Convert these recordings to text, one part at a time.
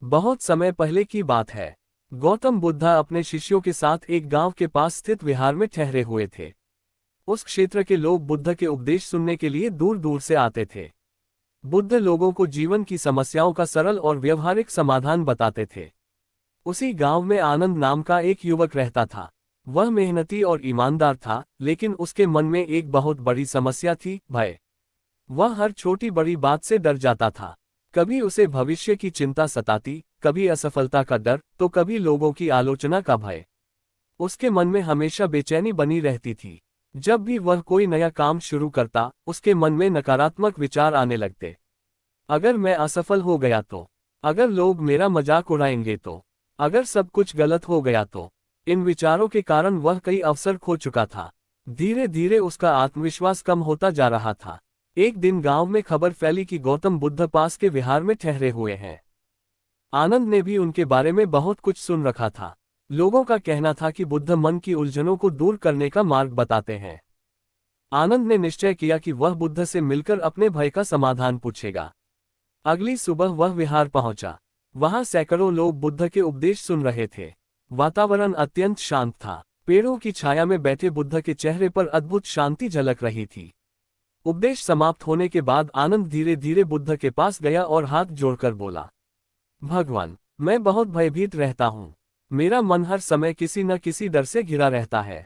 बहुत समय पहले की बात है। गौतम बुद्धा अपने शिष्यों के साथ एक गांव के पास स्थित विहार में ठहरे हुए थे। उस क्षेत्र के लोग बुद्ध के उपदेश सुनने के लिए दूर दूर से आते थे। बुद्ध लोगों को जीवन की समस्याओं का सरल और व्यवहारिक समाधान बताते थे। उसी गांव में आनंद नाम का एक युवक रहता था। वह मेहनती और ईमानदार था, लेकिन उसके मन में एक बहुत बड़ी समस्या थी, भय। वह हर छोटी बड़ी बात से डर जाता था। कभी उसे भविष्य की चिंता सताती, कभी असफलता का डर, तो कभी लोगों की आलोचना का भय। उसके मन में हमेशा बेचैनी बनी रहती थी। जब भी वह कोई नया काम शुरू करता, उसके मन में नकारात्मक विचार आने लगते। अगर मैं असफल हो गया तो, अगर लोग मेरा मजाक उड़ाएंगे तो, अगर सब कुछ गलत हो गया तो। इन विचारों के कारण वह कई अवसर खो चुका था। धीरे धीरे उसका आत्मविश्वास कम होता जा रहा था। एक दिन गांव में खबर फैली कि गौतम बुद्ध पास के विहार में ठहरे हुए हैं। आनंद ने भी उनके बारे में बहुत कुछ सुन रखा था। लोगों का कहना था कि बुद्ध मन की उलझनों को दूर करने का मार्ग बताते हैं। आनंद ने निश्चय किया कि वह बुद्ध से मिलकर अपने भय का समाधान पूछेगा। अगली सुबह वह विहार पहुंचा। वहां सैकड़ों लोग बुद्ध के उपदेश सुन रहे थे। वातावरण अत्यंत शांत था। पेड़ों की छाया में बैठे बुद्ध के चेहरे पर अद्भुत शांति झलक रही थी। उपदेश समाप्त होने के बाद आनंद धीरे धीरे बुद्ध के पास गया और हाथ जोड़कर बोला, भगवान, मैं बहुत भयभीत रहता हूँ। मेरा मन हर समय किसी न किसी डर से घिरा रहता है।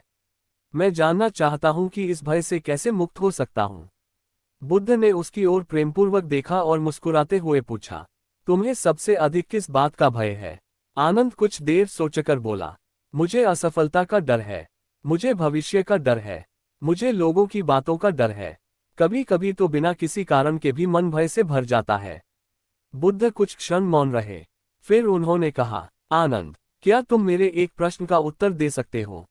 मैं जानना चाहता हूँ कि इस भय से कैसे मुक्त हो सकता हूँ। बुद्ध ने उसकी ओर प्रेमपूर्वक देखा और मुस्कुराते हुए पूछा, तुम्हें सबसे अधिक किस बात का भय है? आनंद कुछ देर सोचकर बोला, मुझे असफलता का डर है। मुझे भविष्य का डर है। मुझे लोगों की बातों का डर है। कभी कभी तो बिना किसी कारण के भी मन भय से भर जाता है। बुद्ध कुछ क्षण मौन रहे। फिर उन्होंने कहा, आनंद, क्या तुम मेरे एक प्रश्न का उत्तर दे सकते हो?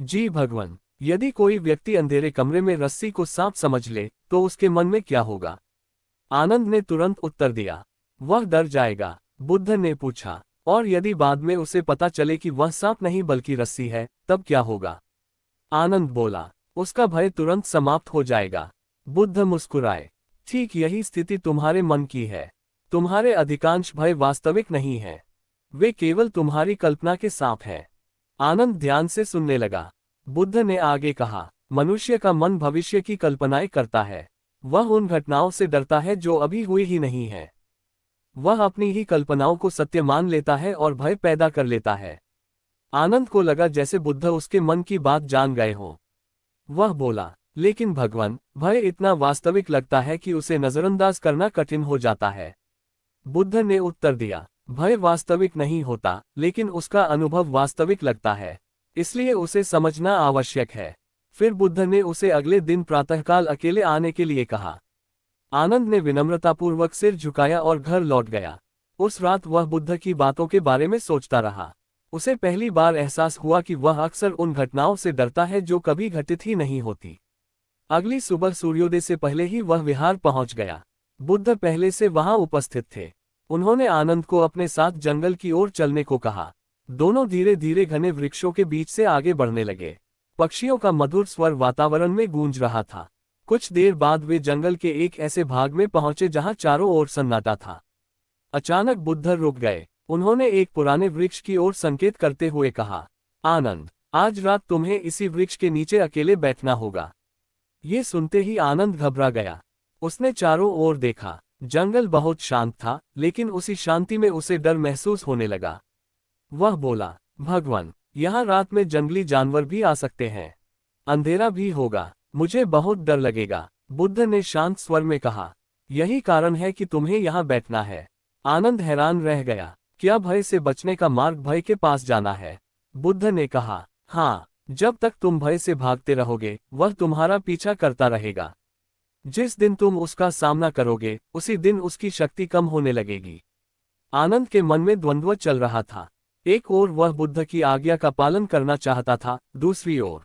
जी भगवान। यदि कोई व्यक्ति अंधेरे कमरे में रस्सी को सांप समझ ले, तो उसके मन में क्या होगा? आनंद ने तुरंत उत्तर दिया, वह डर जाएगा। बुद्ध ने पूछा, और यदि बाद में उसे पता चले कि वह सांप नहीं बल्कि रस्सी है, तब क्या होगा? आनंद बोला, उसका भय तुरंत समाप्त हो जाएगा। बुद्ध मुस्कुराए, ठीक यही स्थिति तुम्हारे मन की है। तुम्हारे अधिकांश भय वास्तविक नहीं है। वे केवल तुम्हारी कल्पना के सांप हैं। आनंद ध्यान से सुनने लगा। बुद्ध ने आगे कहा, मनुष्य का मन भविष्य की कल्पनाएं करता है। वह उन घटनाओं से डरता है जो अभी हुई ही नहीं है। वह अपनी ही कल्पनाओं को सत्य मान लेता है और भय पैदा कर लेता है। आनंद को लगा जैसे बुद्ध उसके मन की बात जान गए हों। वह बोला, लेकिन भगवान, भय इतना वास्तविक लगता है कि उसे नजरअंदाज करना कठिन हो जाता है। बुद्ध ने उत्तर दिया, भय वास्तविक नहीं होता, लेकिन उसका अनुभव वास्तविक लगता है। इसलिए उसे समझना आवश्यक है। फिर बुद्ध ने उसे अगले दिन प्रातःकाल अकेले आने के लिए कहा। आनंद ने विनम्रतापूर्वक सिर झुकाया और घर लौट गया। उस रात वह बुद्ध की बातों के बारे में सोचता रहा। उसे पहली बार एहसास हुआ कि वह अक्सर उन घटनाओं से डरता है जो कभी घटित ही नहीं होती। अगली सुबह सूर्योदय से पहले ही वह विहार पहुंच गया। बुद्ध पहले से वहां उपस्थित थे। उन्होंने आनंद को अपने साथ जंगल की ओर चलने को कहा। दोनों धीरे धीरे घने वृक्षों के बीच से आगे बढ़ने लगे। पक्षियों का मधुर स्वर वातावरण में गूंज रहा था। कुछ देर बाद वे जंगल के एक ऐसे भाग में पहुंचे जहां चारों ओर सन्नाटा था। अचानक बुद्ध रुक गए। उन्होंने एक पुराने वृक्ष की ओर संकेत करते हुए कहा, आनंद, आज रात तुम्हें इसी वृक्ष के नीचे अकेले बैठना होगा। ये सुनते ही आनंद घबरा गया। उसने चारों ओर देखा। जंगल बहुत शांत था, लेकिन उसी शांति में उसे डर महसूस होने लगा। वह बोला, भगवान, यहाँ रात में जंगली जानवर भी आ सकते हैं। अंधेरा भी होगा। मुझे बहुत डर लगेगा। बुद्ध ने शांत स्वर में कहा, यही कारण है कि तुम्हें यहाँ बैठना है। आनंद हैरान रह गया। क्या भय से बचने का मार्ग भय के पास जाना है? बुद्ध ने कहा, हाँ, जब तक तुम भय से भागते रहोगे, वह तुम्हारा पीछा करता रहेगा। जिस दिन तुम उसका सामना करोगे, उसी दिन उसकी शक्ति कम होने लगेगी। आनंद के मन में द्वंद्व चल रहा था। एक ओर वह बुद्ध की आज्ञा का पालन करना चाहता था, दूसरी ओर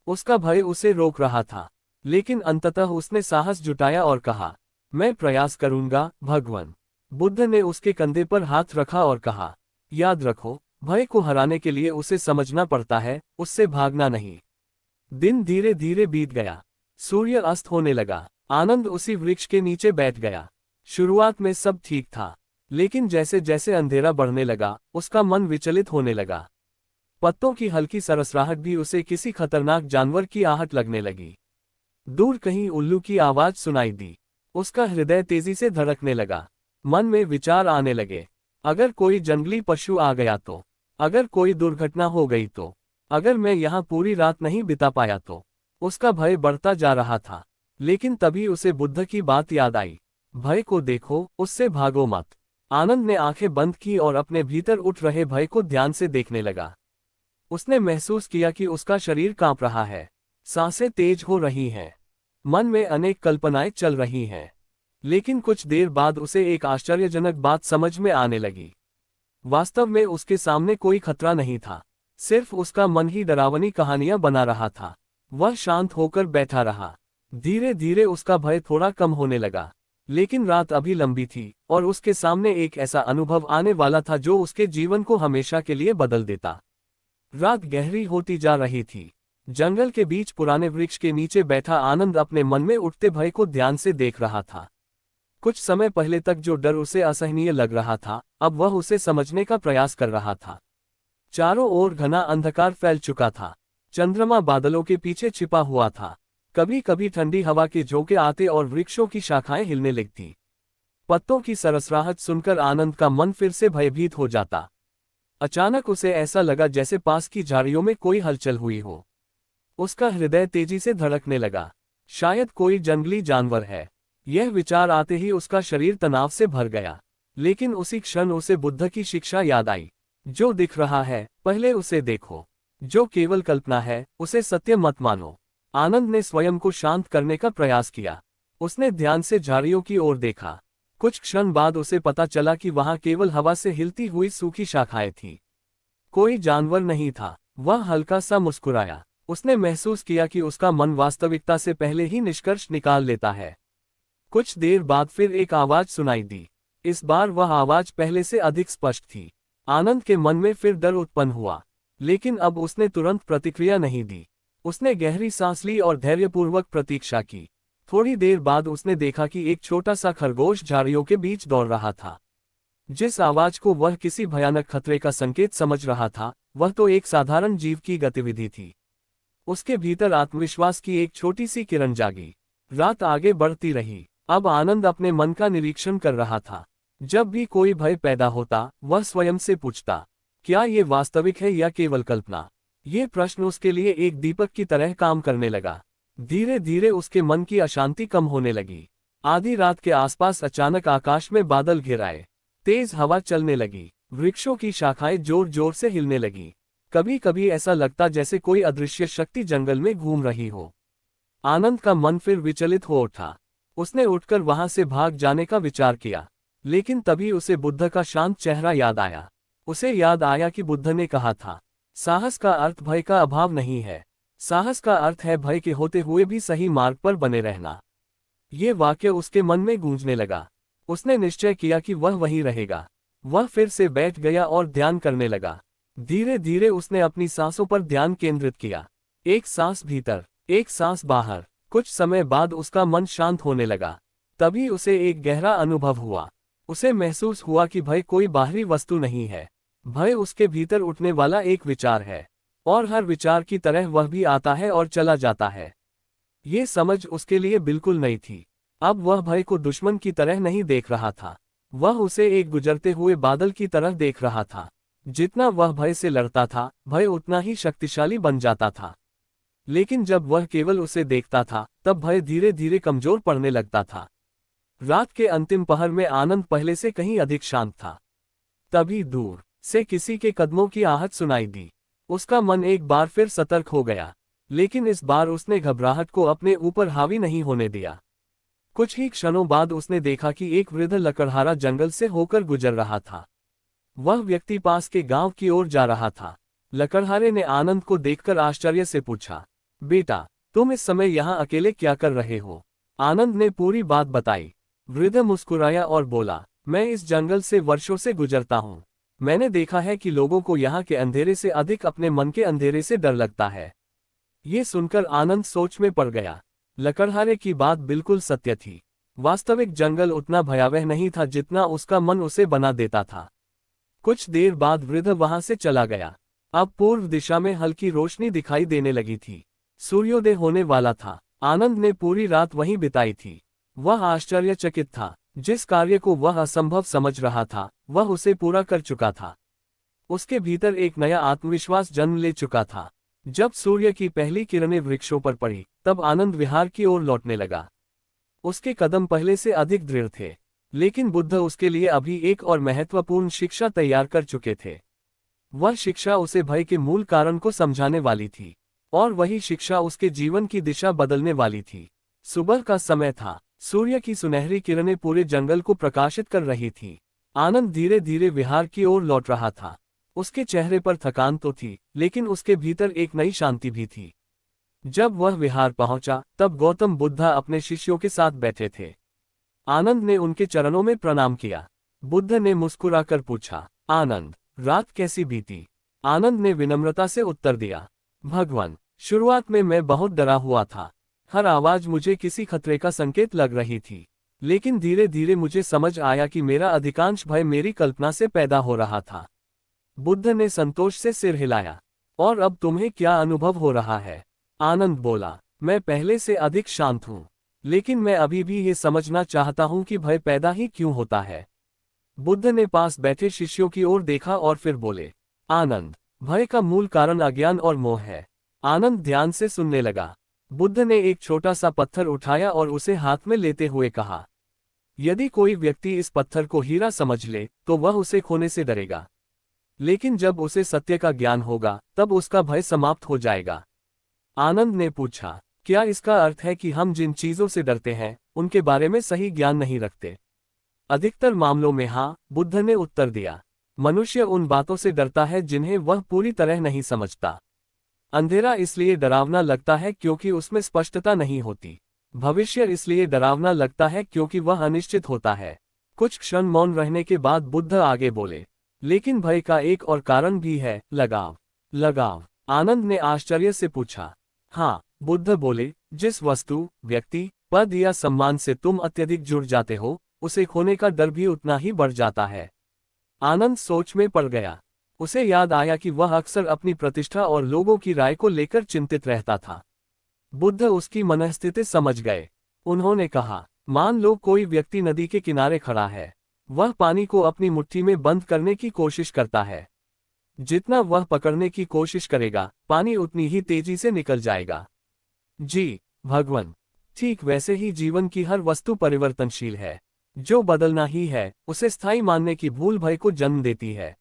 उसका भय उसे रोक रहा था। लेकिन अंततः उसने साहस जुटाया और कहा, मैं प्रयास करूंगा, भगवान। बुद्ध ने उसके कंधे पर हाथ रखा और कहा, याद रखो, भय को हराने के लिए उसे समझना पड़ता है, उससे भागना नहीं। दिन धीरे धीरे बीत गया। सूर्य अस्त होने लगा। आनंद उसी वृक्ष के नीचे बैठ गया। शुरुआत में सब ठीक था। लेकिन जैसे जैसे अंधेरा बढ़ने लगा उसका मन विचलित होने लगा। पत्तों की हल्की सरसराहट भी उसे किसी खतरनाक जानवर की आहट लगने लगी। दूर कहीं उल्लू की आवाज सुनाई दी। उसका हृदय तेजी से धड़कने लगा। मन में विचार आने लगे, अगर कोई जंगली पशु आ गया तो, अगर कोई दुर्घटना हो गई तो, अगर मैं यहाँ पूरी रात नहीं बिता पाया तो। उसका भय बढ़ता जा रहा था। लेकिन तभी उसे बुद्ध की बात याद आई। भय को देखो, उससे भागो मत। आनंद ने आंखें बंद की और अपने भीतर उठ रहे भय को ध्यान से देखने लगा। उसने महसूस किया कि उसका शरीर कांप रहा है, सांसें तेज हो रही हैं, मन में अनेक कल्पनाएं चल रही हैं। लेकिन कुछ देर बाद उसे एक आश्चर्यजनक बात समझ में आने लगी। वास्तव में उसके सामने कोई खतरा नहीं था, सिर्फ उसका मन ही डरावनी कहानियां बना रहा था। वह शांत होकर बैठा रहा। धीरे धीरे उसका भय थोड़ा कम होने लगा। लेकिन रात अभी लंबी थी और उसके सामने एक ऐसा अनुभव आने वाला था जो उसके जीवन को हमेशा के लिए बदल देता। रात गहरी होती जा रही थी। जंगल के बीच पुराने वृक्ष के नीचे बैठा आनंद अपने मन में उठते भय को ध्यान से देख रहा था। कुछ समय पहले तक जो डर उसे असहनीय लग रहा था, अब वह उसे समझने का प्रयास कर रहा था। चारों ओर घना अंधकार फैल चुका था। चंद्रमा बादलों के पीछे छिपा हुआ था। कभी कभी ठंडी हवा के झोंके आते और वृक्षों की शाखाएं हिलने लगती। पत्तों की सरसराहट सुनकर आनंद का मन फिर से भयभीत हो जाता। अचानक उसे ऐसा लगा जैसे पास की झाड़ियों में कोई हलचल हुई हो। उसका हृदय तेजी से धड़कने लगा। शायद कोई जंगली जानवर है। यह विचार आते ही उसका शरीर तनाव से भर गया। लेकिन उसी क्षण उसे बुद्ध की शिक्षा याद आई, जो दिख रहा है पहले उसे देखो, जो केवल कल्पना है उसे सत्य मत मानो। आनंद ने स्वयं को शांत करने का प्रयास किया। उसने ध्यान से झाड़ियों की ओर देखा। कुछ क्षण बाद उसे पता चला कि वहां केवल हवा से हिलती हुई सूखी शाखाएं थीं। कोई जानवर नहीं था। वह हल्का सा मुस्कुराया। उसने महसूस किया कि उसका मन वास्तविकता से पहले ही निष्कर्ष निकाल लेता है। कुछ देर बाद फिर एक आवाज सुनाई दी। इस बार वह आवाज पहले से अधिक स्पष्ट थी। आनंद के मन में फिर डर उत्पन्न हुआ, लेकिन अब उसने तुरंत प्रतिक्रिया नहीं दी। उसने गहरी सांस ली और धैर्यपूर्वक प्रतीक्षा की। थोड़ी देर बाद उसने देखा कि एक छोटा सा खरगोश झाड़ियों के बीच दौड़ रहा था। जिस आवाज को वह किसी भयानक खतरे का संकेत समझ रहा था, वह तो एक साधारण जीव की गतिविधि थी। उसके भीतर आत्मविश्वास की एक छोटी सी किरण जागी। रात आगे बढ़ती रही। अब आनंद अपने मन का निरीक्षण कर रहा था। जब भी कोई भय पैदा होता, वह स्वयं से पूछता, क्या ये वास्तविक है या केवल कल्पना? ये प्रश्न उसके लिए एक दीपक की तरह काम करने लगा। धीरे धीरे उसके मन की अशांति कम होने लगी। आधी रात के आसपास अचानक आकाश में बादल घिर आए। तेज हवा चलने लगी। वृक्षों की शाखाएं जोर जोर से हिलने लगी। कभी कभी ऐसा लगता जैसे कोई अदृश्य शक्ति जंगल में घूम रही हो। आनंद का मन फिर विचलित हो उठा। उसने उठकर वहां से भाग जाने का विचार किया, लेकिन तभी उसे बुद्ध का शांत चेहरा याद आया। उसे याद आया कि बुद्ध ने कहा था, साहस का अर्थ भय का अभाव नहीं है, साहस का अर्थ है भय के होते हुए भी सही मार्ग पर बने रहना। ये वाक्य उसके मन में गूंजने लगा। उसने निश्चय किया कि वह वहीं रहेगा। वह फिर से बैठ गया और ध्यान करने लगा। धीरे धीरे उसने अपनी सांसों पर ध्यान केंद्रित किया। एक सांस भीतर, एक सांस बाहर। कुछ समय बाद उसका मन शांत होने लगा। तभी उसे एक गहरा अनुभव हुआ। उसे महसूस हुआ कि भय कोई बाहरी वस्तु नहीं है। भय उसके भीतर उठने वाला एक विचार है, और हर विचार की तरह वह भी आता है और चला जाता है। ये समझ उसके लिए बिल्कुल नई थी। अब वह भय को दुश्मन की तरह नहीं देख रहा था। वह उसे एक गुजरते हुए बादल की तरह देख रहा था। जितना वह भय से लड़ता था, भय उतना ही शक्तिशाली बन जाता था। लेकिन जब वह केवल उसे देखता था, तब भय धीरे धीरे कमजोर पड़ने लगता था। रात के अंतिम पहर में आनंद पहले से कहीं अधिक शांत था। तभी दूर से किसी के कदमों की आहट सुनाई दी। उसका मन एक बार फिर सतर्क हो गया, लेकिन इस बार उसने घबराहट को अपने ऊपर हावी नहीं होने दिया। कुछ ही क्षणों बाद उसने देखा कि एक वृद्ध लकड़हारा जंगल से होकर गुजर रहा था। वह व्यक्ति पास के गांव की ओर जा रहा था। लकड़हारे ने आनंद को देखकर आश्चर्य से पूछा, बेटा, तुम इस समय यहाँ अकेले क्या कर रहे हो? आनंद ने पूरी बात बताई। वृद्ध मुस्कुराया और बोला, मैं इस जंगल से वर्षों से गुजरता हूँ। मैंने देखा है कि लोगों को यहाँ के अंधेरे से अधिक अपने मन के अंधेरे से डर लगता है। ये सुनकर आनंद सोच में पड़ गया। लकड़हारे की बात बिल्कुल सत्य थी। वास्तविक जंगल उतना भयावह नहीं था जितना उसका मन उसे बना देता था। कुछ देर बाद वृद्ध वहां से चला गया। अब पूर्व दिशा में हल्की रोशनी दिखाई देने लगी थी। सूर्योदय होने वाला था। आनंद ने पूरी रात वहीं बिताई थी। वह आश्चर्यचकित था। जिस कार्य को वह असंभव समझ रहा था, वह उसे पूरा कर चुका था। उसके भीतर एक नया आत्मविश्वास जन्म ले चुका था। जब सूर्य की पहली किरणें वृक्षों पर पड़ी, तब आनंद विहार की ओर लौटने लगा। उसके कदम पहले से अधिक दृढ़ थे, लेकिन बुद्ध उसके लिए अभी एक और महत्वपूर्ण शिक्षा तैयार कर चुके थे। वह शिक्षा उसे भय के मूल कारण को समझाने वाली थी, और वही शिक्षा उसके जीवन की दिशा बदलने वाली थी। सुबह का समय था। सूर्य की सुनहरी किरणें पूरे जंगल को प्रकाशित कर रही थीं। आनंद धीरे धीरे विहार की ओर लौट रहा था। उसके चेहरे पर थकान तो थी, लेकिन उसके भीतर एक नई शांति भी थी। जब वह विहार पहुंचा, तब गौतम बुद्ध अपने शिष्यों के साथ बैठे थे। आनंद ने उनके चरणों में प्रणाम किया। बुद्ध ने मुस्कुराकर पूछा, आनंद, रात कैसी बीती? आनंद ने विनम्रता से उत्तर दिया, भगवान, शुरुआत में मैं बहुत डरा हुआ था। हर आवाज मुझे किसी खतरे का संकेत लग रही थी, लेकिन धीरे धीरे मुझे समझ आया कि मेरा अधिकांश भय मेरी कल्पना से पैदा हो रहा था। बुद्ध ने संतोष से सिर हिलाया। और अब तुम्हें क्या अनुभव हो रहा है? आनंद बोला, मैं पहले से अधिक शांत हूँ, लेकिन मैं अभी भी ये समझना चाहता हूँ कि भय पैदा ही क्यों होता है। बुद्ध ने पास बैठे शिष्यों की ओर देखा और फिर बोले, आनंद, भय का मूल कारण अज्ञान और मोह है। आनंद ध्यान से सुनने लगा। बुद्ध ने एक छोटा सा पत्थर उठाया और उसे हाथ में लेते हुए कहा, यदि कोई व्यक्ति इस पत्थर को हीरा समझ ले, तो वह उसे खोने से डरेगा। लेकिन जब उसे सत्य का ज्ञान होगा, तब उसका भय समाप्त हो जाएगा। आनंद ने पूछा, क्या इसका अर्थ है कि हम जिन चीजों से डरते हैं, उनके बारे में सही ज्ञान नहीं रखते? अधिकतर मामलों में हाँ, बुद्ध ने उत्तर दिया। मनुष्य उन बातों से डरता है जिन्हें वह पूरी तरह नहीं समझता। अंधेरा इसलिए डरावना लगता है क्योंकि उसमें स्पष्टता नहीं होती। भविष्य इसलिए डरावना लगता है क्योंकि वह अनिश्चित होता है। कुछ क्षण मौन रहने के बाद बुद्ध आगे बोले, लेकिन भय का एक और कारण भी है, लगाव। लगाव? आनंद ने आश्चर्य से पूछा। हाँ, बुद्ध बोले, जिस वस्तु, व्यक्ति, पद या सम्मान से तुम अत्यधिक जुड़ जाते हो, उसे खोने का डर भी उतना ही बढ़ जाता है। आनंद सोच में पड़ गया। उसे याद आया कि वह अक्सर अपनी प्रतिष्ठा और लोगों की राय को लेकर चिंतित रहता था। बुद्ध उसकी मनःस्थिति समझ गए। उन्होंने कहा, मान लो कोई व्यक्ति नदी के किनारे खड़ा है। वह पानी को अपनी मुट्ठी में बंद करने की कोशिश करता है। जितना वह पकड़ने की कोशिश करेगा, पानी उतनी ही तेजी से निकल जाएगा। जी, भगवान। ठीक वैसे ही जीवन की हर वस्तु परिवर्तनशील है। जो बदलना ही है, उसे स्थायी मानने की भूल भय को जन्म देती है।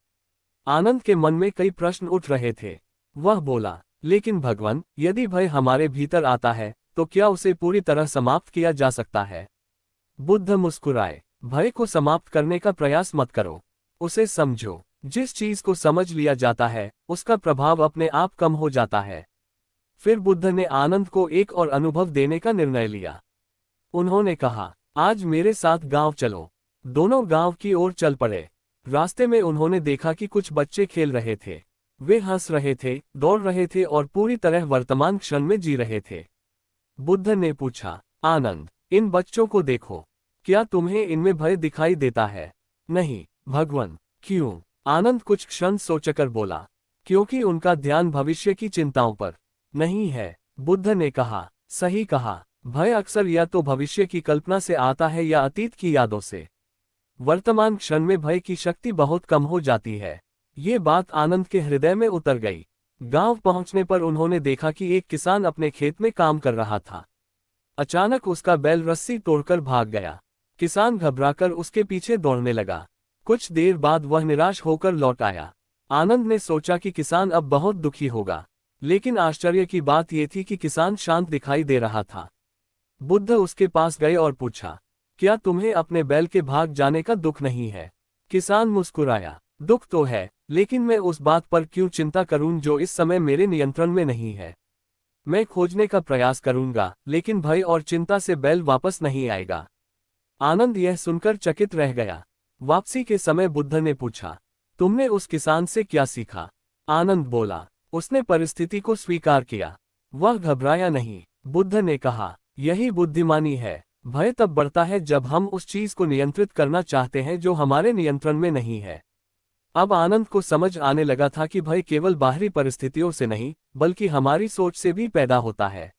आनंद के मन में कई प्रश्न उठ रहे थे। वह बोला, लेकिन भगवान, यदि भय हमारे भीतर आता है, तो क्या उसे पूरी तरह समाप्त किया जा सकता है? बुद्ध मुस्कुराए, भय को समाप्त करने का प्रयास मत करो, उसे समझो। जिस चीज को समझ लिया जाता है, उसका प्रभाव अपने आप कम हो जाता है। फिर बुद्ध ने आनंद को एक और अनुभव देने का निर्णय लिया। उन्होंने कहा, आज मेरे साथ गांव चलो। दोनों गांव की ओर चल पड़े। रास्ते में उन्होंने देखा कि कुछ बच्चे खेल रहे थे। वे हंस रहे थे, दौड़ रहे थे और पूरी तरह वर्तमान क्षण में जी रहे थे। बुद्ध ने पूछा, आनंद, इन बच्चों को देखो, क्या तुम्हें इनमें भय दिखाई देता है? नहीं, भगवान। क्यों? आनंद कुछ क्षण सोचकर बोला, क्योंकि उनका ध्यान भविष्य की चिंताओं पर नहीं है। बुद्ध ने कहा, सही कहा। भय अक्सर या तो भविष्य की कल्पना से आता है या अतीत की यादों से। वर्तमान क्षण में भय की शक्ति बहुत कम हो जाती है। ये बात आनंद के हृदय में उतर गई। गांव पहुंचने पर उन्होंने देखा कि एक किसान अपने खेत में काम कर रहा था। अचानक उसका बैल रस्सी तोड़कर भाग गया। किसान घबराकर उसके पीछे दौड़ने लगा। कुछ देर बाद वह निराश होकर लौट आया। आनंद ने सोचा कि किसान अब बहुत दुखी होगा, लेकिन आश्चर्य की बात यह थी कि किसान शांत दिखाई दे रहा था। बुद्ध उसके पास गए और पूछा, क्या तुम्हें अपने बैल के भाग जाने का दुख नहीं है? किसान मुस्कुराया, दुख तो है, लेकिन मैं उस बात पर क्यों चिंता करूं जो इस समय मेरे नियंत्रण में नहीं है। मैं खोजने का प्रयास करूंगा, लेकिन भय और चिंता से बैल वापस नहीं आएगा। आनंद यह सुनकर चकित रह गया। वापसी के समय बुद्ध ने पूछा, तुमने उस किसान से क्या सीखा? आनंद बोला, उसने परिस्थिति को स्वीकार किया। वह घबराया नहीं। बुद्ध ने कहा, यही बुद्धिमानी है। भय तब बढ़ता है जब हम उस चीज को नियंत्रित करना चाहते हैं जो हमारे नियंत्रण में नहीं है। अब आनंद को समझ आने लगा था कि भय केवल बाहरी परिस्थितियों से नहीं, बल्कि हमारी सोच से भी पैदा होता है।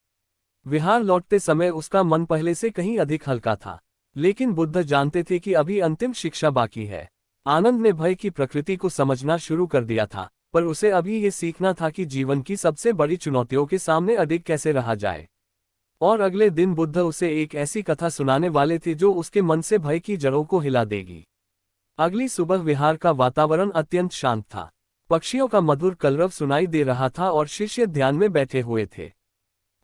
विहार लौटते समय उसका मन पहले से कहीं अधिक हल्का था। लेकिन बुद्ध जानते थे कि अभी अंतिम शिक्षा बाकी है। आनंद ने भय की प्रकृति को समझना शुरू कर दिया था, पर उसे अभी ये सीखना था कि जीवन की सबसे बड़ी चुनौतियों के सामने अडिग कैसे रहा जाए। और अगले दिन बुद्ध उसे एक ऐसी कथा सुनाने वाले थे जो उसके मन से भय की जड़ों को हिला देगी। अगली सुबह विहार का वातावरण अत्यंत शांत था। पक्षियों का मधुर कलरव सुनाई दे रहा था और शिष्य ध्यान में बैठे हुए थे।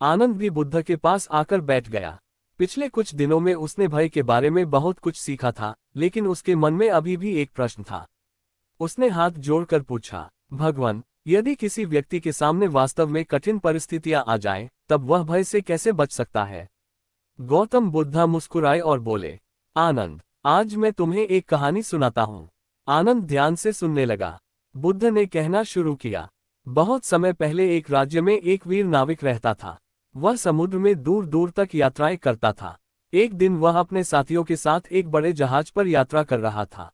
आनंद भी बुद्ध के पास आकर बैठ गया। पिछले कुछ दिनों में उसने भय के बारे में बहुत कुछ सीखा था, लेकिन उसके मन में अभी भी एक प्रश्न था। उसने हाथ जोड़कर पूछा, भगवान, यदि किसी व्यक्ति के सामने वास्तव में कठिन परिस्थितियां आ जाएं, तब वह भय से कैसे बच सकता है? गौतम बुद्ध मुस्कुराए और बोले, आनंद, आज मैं तुम्हें एक कहानी सुनाता हूँ। आनंद ध्यान से सुनने लगा। बुद्ध ने कहना शुरू किया, बहुत समय पहले एक राज्य में एक वीर नाविक रहता था। वह समुद्र में दूर दूर तक यात्राएं करता था। एक दिन वह अपने साथियों के साथ एक बड़े जहाज पर यात्रा कर रहा था।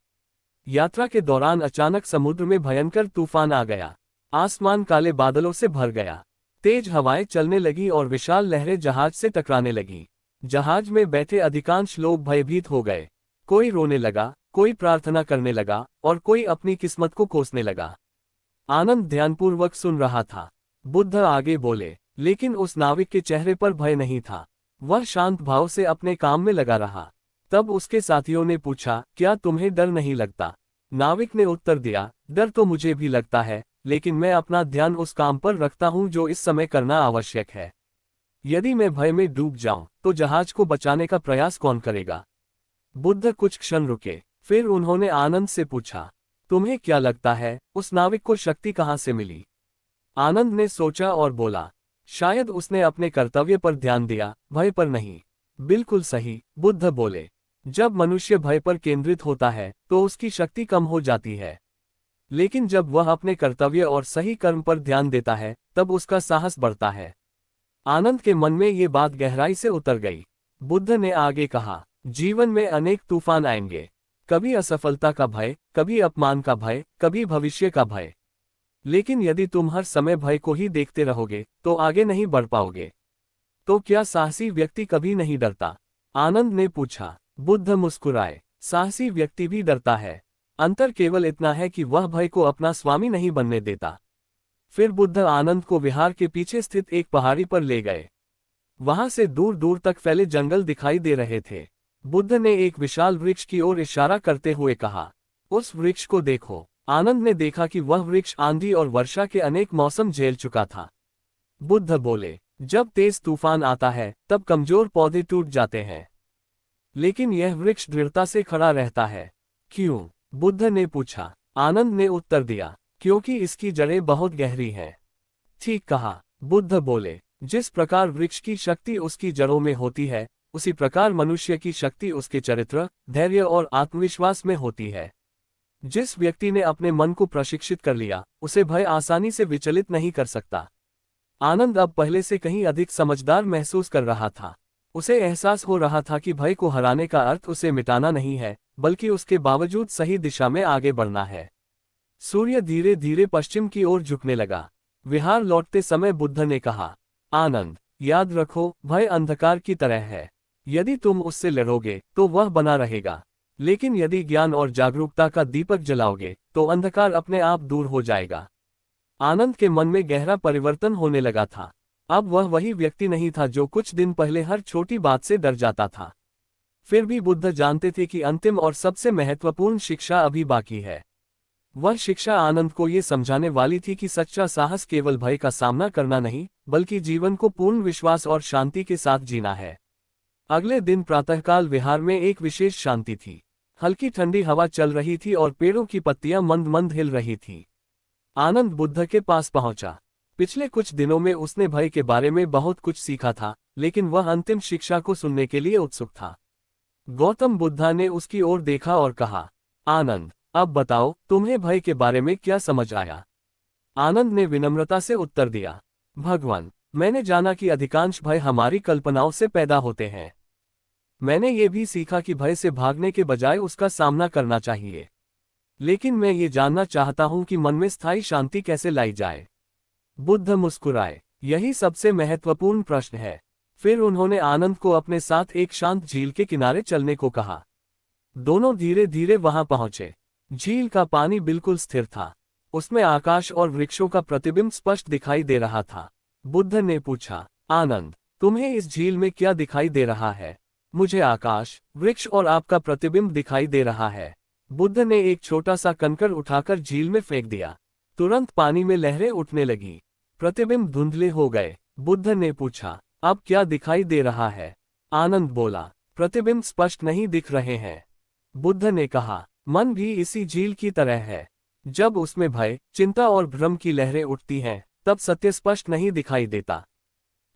यात्रा के दौरान अचानक समुद्र में भयंकर तूफान आ गया। आसमान काले बादलों से भर गया। तेज हवाएं चलने लगी और विशाल लहरें जहाज से टकराने लगी। जहाज में बैठे अधिकांश लोग भयभीत हो गए। कोई रोने लगा, कोई प्रार्थना करने लगा और कोई अपनी किस्मत को कोसने लगा। आनंद ध्यानपूर्वक सुन रहा था। बुद्ध आगे बोले, लेकिन उस नाविक के चेहरे पर भय नहीं था। वह शांत भाव से अपने काम में लगा रहा। तब उसके साथियों ने पूछा, क्या तुम्हें डर नहीं लगता? नाविक ने उत्तर दिया, डर तो मुझे भी लगता है, लेकिन मैं अपना ध्यान उस काम पर रखता हूं जो इस समय करना आवश्यक है। यदि मैं भय में डूब जाऊं, तो जहाज को बचाने का प्रयास कौन करेगा? बुद्ध कुछ क्षण रुके, फिर उन्होंने आनंद से पूछा, तुम्हें क्या लगता है, उस नाविक को शक्ति कहां से मिली? आनंद ने सोचा और बोला, शायद उसने अपने कर्तव्य पर ध्यान दिया, भय पर नहीं। बिल्कुल सही, बुद्ध बोले। जब मनुष्य भय पर केंद्रित होता है, तो उसकी शक्ति कम हो जाती है। लेकिन जब वह अपने कर्तव्य और सही कर्म पर ध्यान देता है, तब उसका साहस बढ़ता है। आनंद के मन में ये बात गहराई से उतर गई। बुद्ध ने आगे कहा, जीवन में अनेक तूफान आएंगे। कभी असफलता का भय, कभी अपमान का भय, कभी भविष्य का भय। लेकिन यदि तुम हर समय भय को ही देखते रहोगे, तो आगे नहीं बढ़ पाओगे। तो क्या साहसी व्यक्ति कभी नहीं डरता? आनंद ने पूछा। बुद्ध मुस्कुराए, साहसी व्यक्ति भी डरता है। अंतर केवल इतना है कि वह भय को अपना स्वामी नहीं बनने देता। फिर बुद्ध आनंद को विहार के पीछे स्थित एक पहाड़ी पर ले गए। वहां से दूर दूर तक फैले जंगल दिखाई दे रहे थे। बुद्ध ने एक विशाल वृक्ष की ओर इशारा करते हुए कहा, उस वृक्ष को देखो। आनंद ने देखा कि वह वृक्ष आंधी और वर्षा के अनेक मौसम झेल चुका था। बुद्ध बोले, जब तेज तूफान आता है, तब कमजोर पौधे टूट जाते हैं, लेकिन यह वृक्ष दृढ़ता से खड़ा रहता है। क्यों? बुद्ध ने पूछा। आनंद ने उत्तर दिया, क्योंकि इसकी जड़ें बहुत गहरी हैं। ठीक कहा, बुद्ध बोले। जिस प्रकार वृक्ष की शक्ति उसकी जड़ों में होती है, उसी प्रकार मनुष्य की शक्ति उसके चरित्र, धैर्य और आत्मविश्वास में होती है। जिस व्यक्ति ने अपने मन को प्रशिक्षित कर लिया, उसे भय आसानी से विचलित नहीं कर सकता। आनंद अब पहले से कहीं अधिक समझदार महसूस कर रहा था। उसे एहसास हो रहा था कि भय को हराने का अर्थ उसे मिटाना नहीं है, बल्कि उसके बावजूद सही दिशा में आगे बढ़ना है। सूर्य धीरे धीरे पश्चिम की ओर झुकने लगा। विहार लौटते समय बुद्ध ने कहा, आनंद, याद रखो, भय अंधकार की तरह है। यदि तुम उससे लड़ोगे, तो वह बना रहेगा। लेकिन यदि ज्ञान और जागरूकता का दीपक जलाओगे, तो अंधकार अपने आप दूर हो जाएगा। आनंद के मन में गहरा परिवर्तन होने लगा था। अब वह वही व्यक्ति नहीं था जो कुछ दिन पहले हर छोटी बात से डर जाता था। फिर भी बुद्ध जानते थे कि अंतिम और सबसे महत्वपूर्ण शिक्षा अभी बाकी है। वह शिक्षा आनंद को ये समझाने वाली थी कि सच्चा साहस केवल भय का सामना करना नहीं, बल्कि जीवन को पूर्ण विश्वास और शांति के साथ जीना है। अगले दिन प्रातःकाल विहार में एक विशेष शांति थी। हल्की ठंडी हवा चल रही थी और पेड़ों की पत्तियां मंद मंद हिल रही थीं। आनंद बुद्ध के पास पहुंचा। पिछले कुछ दिनों में उसने भय के बारे में बहुत कुछ सीखा था, लेकिन वह अंतिम शिक्षा को सुनने के लिए उत्सुक था। गौतम बुद्ध ने उसकी ओर देखा और कहा, आनंद, अब बताओ, तुम्हें भय के बारे में क्या समझ आया? आनंद ने विनम्रता से उत्तर दिया, भगवान, मैंने जाना कि अधिकांश भय हमारी कल्पनाओं से पैदा होते हैं। मैंने ये भी सीखा कि भय से भागने के बजाय उसका सामना करना चाहिए। लेकिन मैं ये जानना चाहता हूं कि मन में स्थायी शांति कैसे लाई जाए। बुद्ध मुस्कुराए। यही सबसे महत्वपूर्ण प्रश्न है। फिर उन्होंने आनंद को अपने साथ एक शांत झील के किनारे चलने को कहा। दोनों धीरे धीरे वहां पहुंचे। झील का पानी बिल्कुल स्थिर था। उसमें आकाश और वृक्षों का प्रतिबिंब स्पष्ट दिखाई दे रहा था। बुद्ध ने पूछा, आनंद, तुम्हें इस झील में क्या दिखाई दे रहा है? मुझे आकाश, वृक्ष और आपका प्रतिबिंब दिखाई दे रहा है। बुद्ध ने एक छोटा सा कंकड़ उठाकर झील में फेंक दिया। तुरंत पानी में लहरें उठने लगी। प्रतिबिंब धुंधले हो गए। बुद्ध ने पूछा, अब क्या दिखाई दे रहा है? आनंद बोला, प्रतिबिंब स्पष्ट नहीं दिख रहे हैं। बुद्ध ने कहा, मन भी इसी झील की तरह है। जब उसमें भय, चिंता और भ्रम की लहरें उठती हैं, तब सत्य स्पष्ट नहीं दिखाई देता।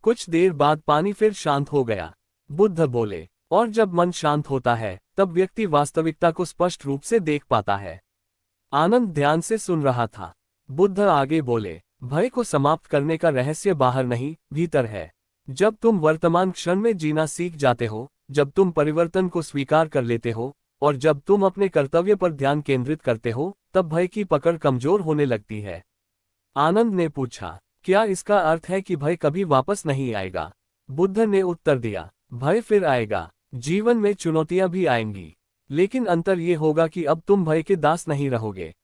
कुछ देर बाद पानी फिर शांत हो गया। बुद्ध बोले, और जब मन शांत होता है, तब व्यक्ति वास्तविकता को स्पष्ट रूप से देख पाता है। आनंद ध्यान से सुन रहा था। बुद्ध आगे बोले, भय को समाप्त करने का रहस्य बाहर नहीं, भीतर है। जब तुम वर्तमान क्षण में जीना सीख जाते हो, जब तुम परिवर्तन को स्वीकार कर लेते हो, और जब तुम अपने कर्तव्य पर ध्यान केंद्रित करते हो, तब भय की पकड़ कमजोर होने लगती है। आनंद ने पूछा, क्या इसका अर्थ है कि भय कभी वापस नहीं आएगा? बुद्ध ने उत्तर दिया, भय फिर आएगा। जीवन में चुनौतियां भी आएंगी। लेकिन अंतर ये होगा कि अब तुम भय के दास नहीं रहोगे।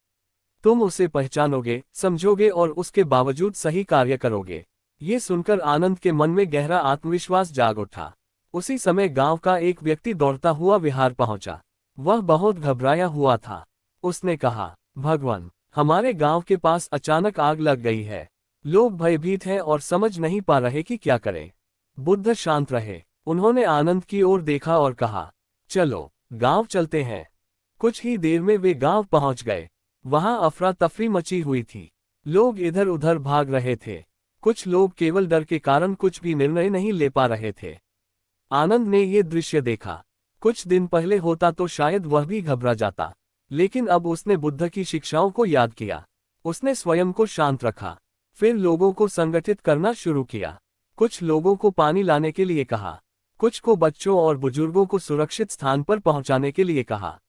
तुम उसे पहचानोगे, समझोगे और उसके बावजूद सही कार्य करोगे। ये सुनकर आनंद के मन में गहरा आत्मविश्वास जाग उठा। उसी समय गांव का एक व्यक्ति दौड़ता हुआ विहार पहुंचा। वह बहुत घबराया हुआ था। उसने कहा, भगवान, हमारे गांव के पास अचानक आग लग गई है। लोग भयभीत हैं और समझ नहीं पा रहे कि क्या करें। बुद्ध शांत रहे। उन्होंने आनंद की ओर देखा और कहा, चलो, गांव चलते हैं। कुछ ही देर में वे गांव पहुंच गए। वहां अफरा तफरी मची हुई थी। लोग इधर उधर भाग रहे थे। कुछ लोग केवल डर के कारण कुछ भी निर्णय नहीं ले पा रहे थे। आनंद ने ये दृश्य देखा। कुछ दिन पहले होता तो शायद वह भी घबरा जाता, लेकिन अब उसने बुद्ध की शिक्षाओं को याद किया। उसने स्वयं को शांत रखा। फिर लोगों को संगठित करना शुरू किया। कुछ लोगों को पानी लाने के लिए कहा, कुछ को बच्चों और बुजुर्गों को सुरक्षित स्थान पर पहुंचाने के लिए कहा।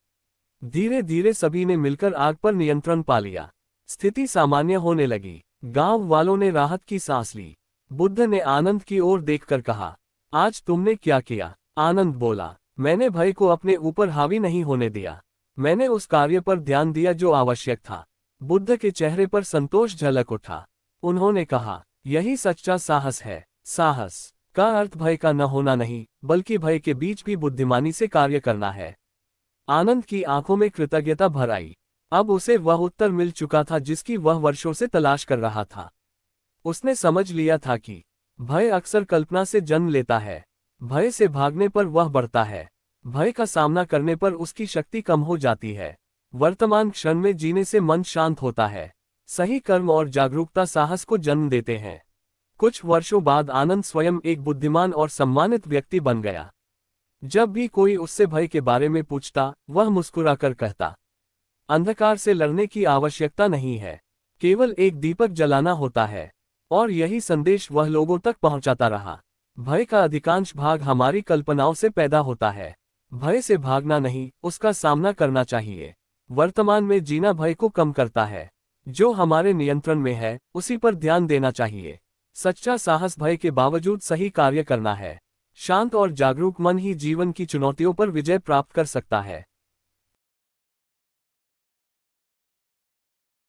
धीरे धीरे सभी ने मिलकर आग पर नियंत्रण पा लिया। स्थिति सामान्य होने लगी। गांव वालों ने राहत की सांस ली। बुद्ध ने आनंद की ओर देखकर कहा, आज तुमने क्या किया? आनंद बोला, मैंने भय को अपने ऊपर हावी नहीं होने दिया। मैंने उस कार्य पर ध्यान दिया जो आवश्यक था। बुद्ध के चेहरे पर संतोष झलक उठा। उन्होंने कहा, यही सच्चा साहस है। साहस का अर्थ भय का न होना नहीं, बल्कि भय के बीच भी बुद्धिमानी से कार्य करना है। आनंद की आंखों में कृतज्ञता भर आई। अब उसे वह उत्तर मिल चुका था जिसकी वह वर्षों से तलाश कर रहा था। उसने समझ लिया था कि भय अक्सर कल्पना से जन्म लेता है। भय से भागने पर वह बढ़ता है। भय का सामना करने पर उसकी शक्ति कम हो जाती है। वर्तमान क्षण में जीने से मन शांत होता है। सही कर्म और जागरूकता साहस को जन्म देते हैं। कुछ वर्षों बाद आनंद स्वयं एक बुद्धिमान और सम्मानित व्यक्ति बन गया। जब भी कोई उससे भय के बारे में पूछता, वह मुस्कुराकर कहता, अंधकार से लड़ने की आवश्यकता नहीं है, केवल एक दीपक जलाना होता है। और यही संदेश वह लोगों तक पहुंचाता रहा। भय का अधिकांश भाग हमारी कल्पनाओं से पैदा होता है। भय से भागना नहीं, उसका सामना करना चाहिए। वर्तमान में जीना भय को कम करता है। जो हमारे नियंत्रण में है, उसी पर ध्यान देना चाहिए। सच्चा साहस भय के बावजूद सही कार्य करना है। शांत और जागरूक मन ही जीवन की चुनौतियों पर विजय प्राप्त कर सकता है।